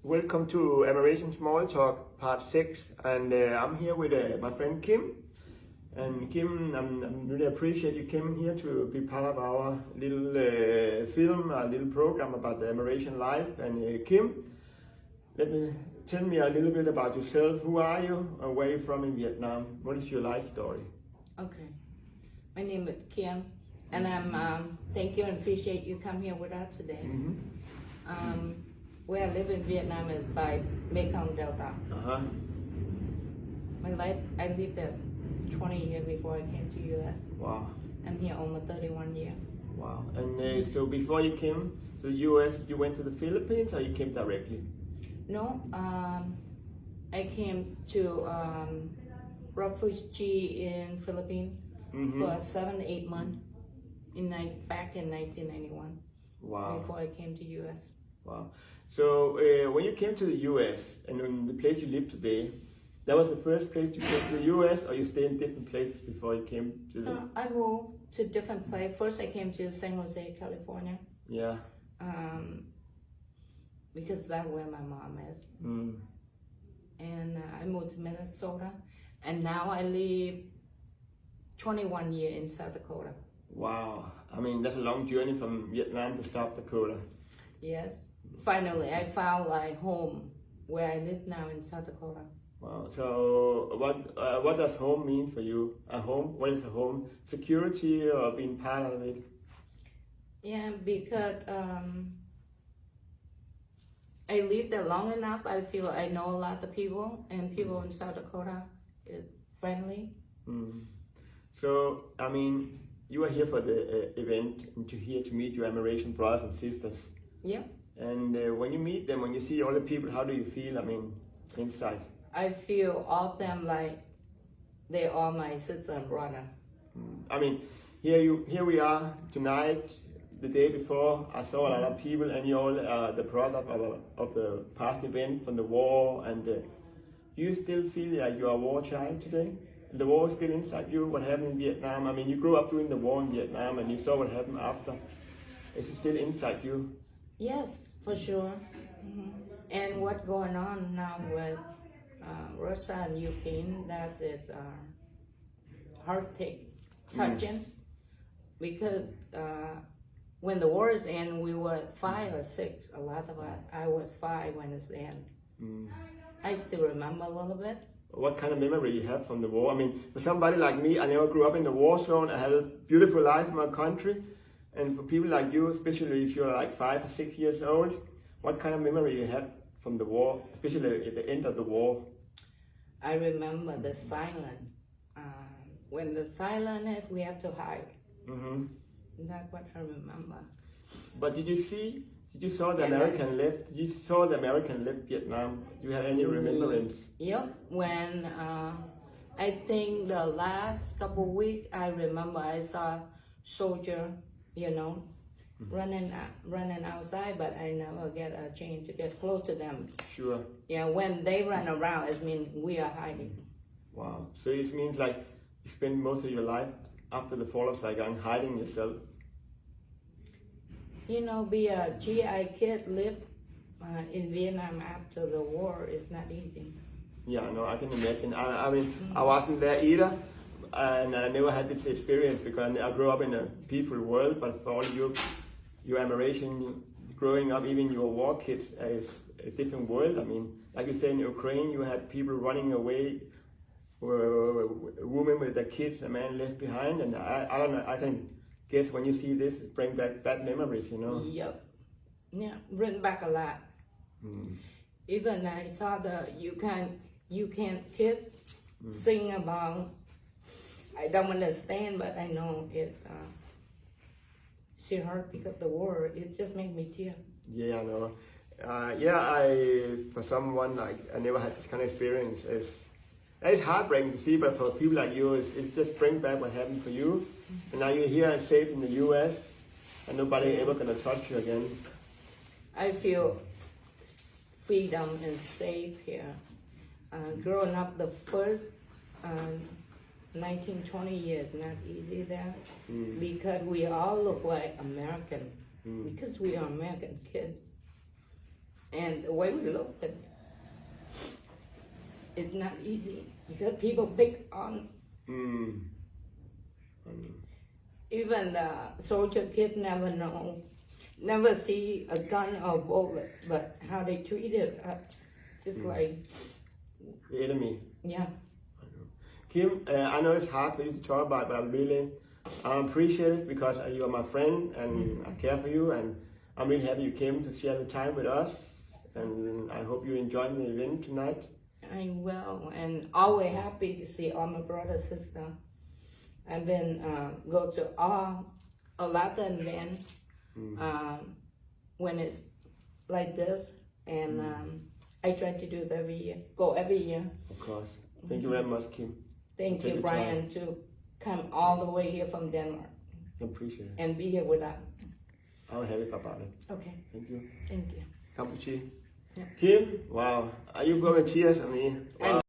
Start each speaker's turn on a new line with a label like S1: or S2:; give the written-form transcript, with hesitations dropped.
S1: Welcome to Amerasian Small Talk, part 6, and I'm here with my friend Kim. And Kim, I'm really appreciate you came here to be part of our little film, a little program about the Amerasian life. And Kim, tell me a little bit about yourself. Who are you? And where are you from in Vietnam? What is your life story?
S2: Okay, my name is Kim, and I'm thank you and appreciate you come here with us today. Where I live in Vietnam is by Mekong Delta. My life, I lived there 20 years before I came to US.
S1: Wow.
S2: I'm here almost 31 years.
S1: Wow. And so before you came to the US, you went to the Philippines or you came directly?
S2: No, I came to refugee in Philippines for 7 to 8 months back in 1991.
S1: Wow.
S2: Before I came to US.
S1: Wow. So when you came to the US and in the place you live today, that was the first place you came to the US, or you stayed in different places before you came to the...
S2: I moved to different places. First I came to San Jose, California.
S1: Yeah.
S2: Because that's where my mom is. And I moved to Minnesota, and now I live 21 years in South Dakota.
S1: Wow. I mean, that's a long journey from Vietnam to South Dakota.
S2: Yes. Finally, I found like home where I live now in South Dakota.
S1: Wow. So what does home mean for you? A home? What is a home? Security or being part of it?
S2: Yeah, because I lived there long enough. I feel I know a lot of people, and people in South Dakota is friendly.
S1: So, I mean, you are here for the event and here to meet your Amerasian brothers and sisters.
S2: Yeah.
S1: And when you meet them, when you see all the people, how do you feel? I mean, inside?
S2: I feel all of them like they are my sister and brother.
S1: I mean, here we are tonight. The day before, I saw a lot of people, and you all the product of the past event from the war. And do you still feel like you are a war child today? The war is still inside you. What happened in Vietnam? I mean, you grew up during the war in Vietnam, and you saw what happened after. Is it still inside you?
S2: Yes, for sure. And what's going on now with Russia and Ukraine, that is touching, because when the war is in, we were 5 or 6. A lot of us. I was 5 when it's in. I still remember a little bit.
S1: What kind of memory you have from the war? I mean, for somebody like me, I never grew up in the war zone. I had a beautiful life in my country. And for people like you, especially if you're like 5 or 6 years old, what kind of memory you have from the war, especially at the end of the war?
S2: I remember the silence. When the silence is, we have to hide. That's what I remember.
S1: But you saw the American left? You saw the American left Vietnam. Do you have any remembrance?
S2: Yep. When I think the last couple of weeks, I remember I saw soldier, running outside, but I never get a chance to get close to them.
S1: Sure.
S2: Yeah, when they run around, it means we are hiding.
S1: Wow. So it means like you spend most of your life after the fall of Saigon hiding yourself.
S2: Be a GI kid, live in Vietnam after the war is not easy.
S1: Yeah, no, I can imagine. I mean, I wasn't there either, and I never had this experience because I grew up in a peaceful world. But for all you Amerasian growing up, even your war kids, is a different world. I mean, like you said, in Ukraine, you had people running away, women with their kids, a man left behind, and I don't know. I can guess when you see this, bring back bad memories,
S2: Yep. Yeah, bring back a lot. Even I saw you can't kids sing about. I don't understand, but I know it. She hurt because of the war. It just made me tear.
S1: Yeah, I know. For someone like I never had this kind of experience. It's heartbreaking to see, but for people like you, it's just bring back what happened for you. And now you're here and safe in the US, and nobody ever gonna touch you again.
S2: I feel freedom and safe here. Growing up the first 19, 20 years, not easy there, because we all look like American, because we are American kids. and the way we look at it's not easy because people pick on. Even the soldier kid never know, never see a gun or bullet, but how they treated us, just like
S1: the enemy.
S2: Yeah.
S1: Kim, I know it's hard for you to talk about, but I appreciate it because you are my friend and I care for you, and I'm really happy you came to share the time with us, and I hope you enjoyed the event tonight.
S2: I will, and always happy to see all my brother sister. I've been go to a lot of events when it's like this, and I try to do it every year. Go every year.
S1: Of course. Thank you very much, Kim.
S2: Thank you, Brian, to come all the way here from Denmark.
S1: Appreciate it.
S2: And be here with us.
S1: I'll have it about it.
S2: Okay.
S1: Thank you.
S2: Thank you.
S1: Kampuchea.
S2: Yeah.
S1: Kim, wow. Are you going to cheers on me? Wow.